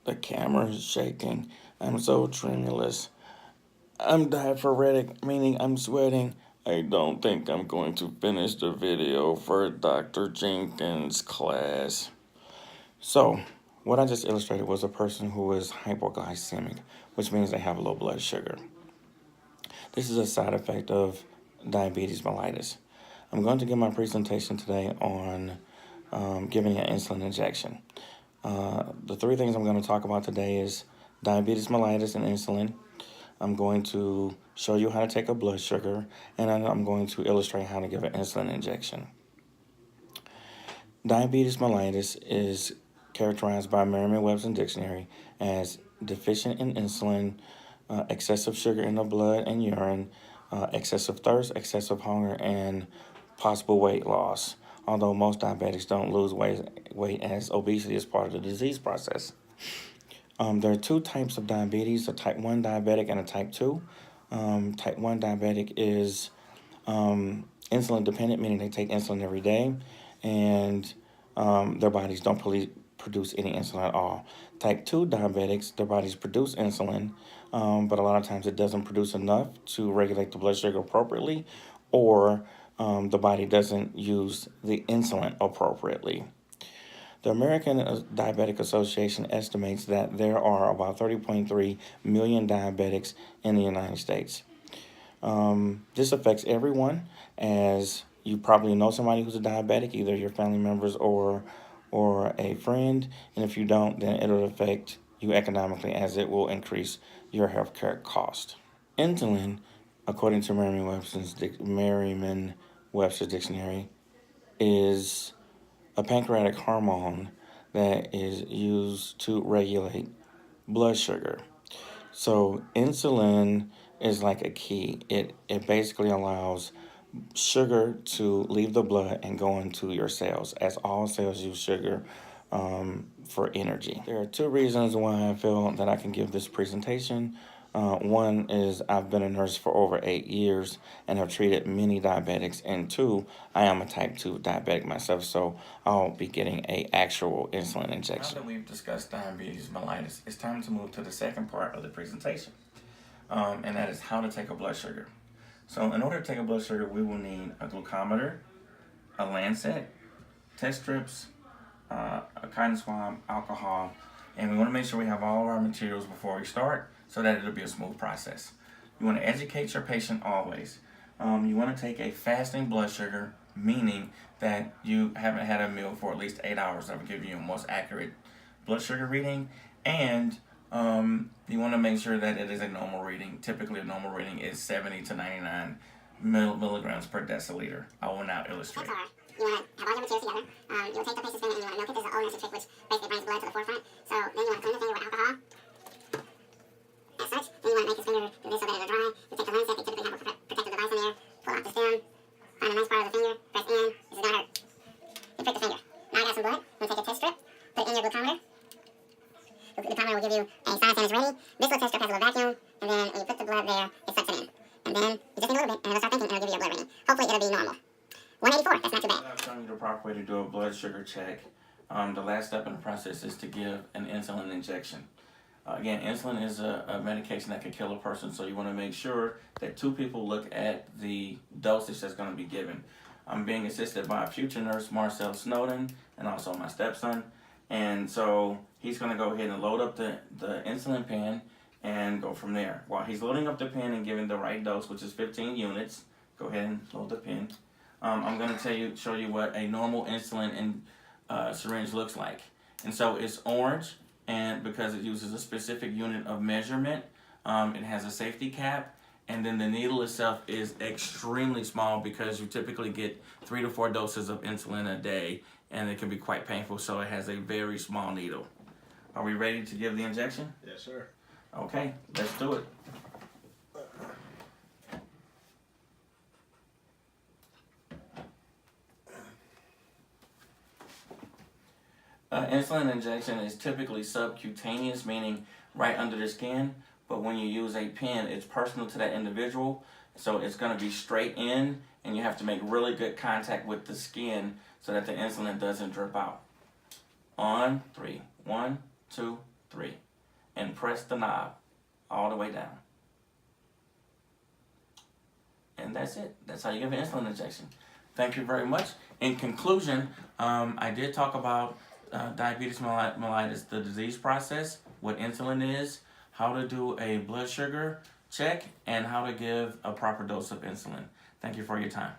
The camera is shaking. I'm so tremulous. I'm diaphoretic, meaning I'm sweating. I don't think I'm going to finish the video for Dr. Jenkins' class. So, what I just illustrated was a person who is hypoglycemic, which means they have low blood sugar. This is a side effect of diabetes mellitus. I'm going to give my presentation today on giving an insulin injection. The three things I'm going to talk about today is diabetes mellitus and insulin. I'm going to show you how to take a blood sugar, and I'm going to illustrate how to give an insulin injection. Diabetes mellitus is characterized by Merriam-Webster dictionary as deficient in insulin, excessive sugar in the blood and urine, excessive thirst, excessive hunger, and possible weight loss. Although most diabetics don't lose weight as obesity is part of the disease process. There are two types of diabetes, a type 1 diabetic and a type 2. Type 1 diabetic is insulin dependent, meaning they take insulin every day, and their bodies don't produce any insulin at all. Type 2 diabetics, their bodies produce insulin, but a lot of times it doesn't produce enough to regulate the blood sugar appropriately, or the body doesn't use the insulin appropriately. The American Diabetic Association estimates that there are about 30.3 million diabetics in the United States. This affects everyone, as you probably know somebody who's a diabetic, either your family members or a friend, and if you don't, then it'll affect you economically, as it will increase your healthcare cost. Insulin, according to Merriam-Webster dictionary, is a pancreatic hormone that is used to regulate blood sugar. So insulin is like a key. It basically allows sugar to leave the blood and go into your cells, as all cells use sugar for energy. There are two reasons why I feel that I can give this presentation. One is I've been a nurse for over 8 years and have treated many diabetics, and two, I am a type 2 diabetic myself, so I'll be getting an actual insulin injection. Now that we've discussed diabetes mellitus, it's time to move to the second part of the presentation, and that is how to take a blood sugar. So in order to take a blood sugar, we will need a glucometer, a lancet, test strips, a cotton swab, alcohol, and we want to make sure we have all of our materials before we start, so that it'll be a smooth process. You want to educate your patient always. You want to take a fasting blood sugar, meaning that you haven't had a meal for at least 8 hours. That will give you a most accurate blood sugar reading, and you want to make sure that it is a normal reading. Typically, a normal reading is 70 to 99 milligrams per deciliter. I will now illustrate. You want to have all your materials together. You'll take the patient's finger and you want to milk it. This is an old trick, which basically brings blood to the forefront. So then you want to clean the finger with alcohol, as such. Then you want to make his finger do this so that it'll dry. You take the lancet, you typically have a protective device in there. Pull out the stem, find a nice part of the finger, press in. This does not hurt. You prick the finger. Now I got some blood. I'm going to take a test strip, put it in your glucometer. The glucometer will give you a sign saying it's ready. This little test strip has a little vacuum, and then when you put the blood there, it sucks it in. And then you just need a little bit, and it'll start thinking, and it'll give you a blood reading. Hopefully it'll be normal. 184, that's not too bad. I've shown you the proper way to do a blood sugar check. The last step in the process is to give an insulin injection. Again, insulin is a medication that can kill a person, so you want to make sure that two people look at the dosage that's going to be given. I'm being assisted by a future nurse, Marcel Snowden, and also my stepson. And so he's going to go ahead and load up the insulin pen and go from there. While he's loading up the pen and giving the right dose, which is 15 units, go ahead and load the pen. I'm going to show you what a normal insulin syringe looks like. And so it's orange, and because it uses a specific unit of measurement, it has a safety cap, and then the needle itself is extremely small because you typically get 3 to 4 doses of insulin a day, and it can be quite painful, so it has a very small needle. Are we ready to give the injection? Yes, sir. Okay, let's do it. Insulin injection is typically subcutaneous, meaning right under the skin, but when you use a pen, it's personal to that individual, so it's going to be straight in, and you have to make really good contact with the skin so that the insulin doesn't drip out. On 3. 1, 2, 3. And press the knob all the way down. And that's it. That's how you give an insulin injection. Thank you very much. In conclusion, I did talk about diabetes mellitus, the disease process, what insulin is, how to do a blood sugar check, and how to give a proper dose of insulin. Thank you for your time.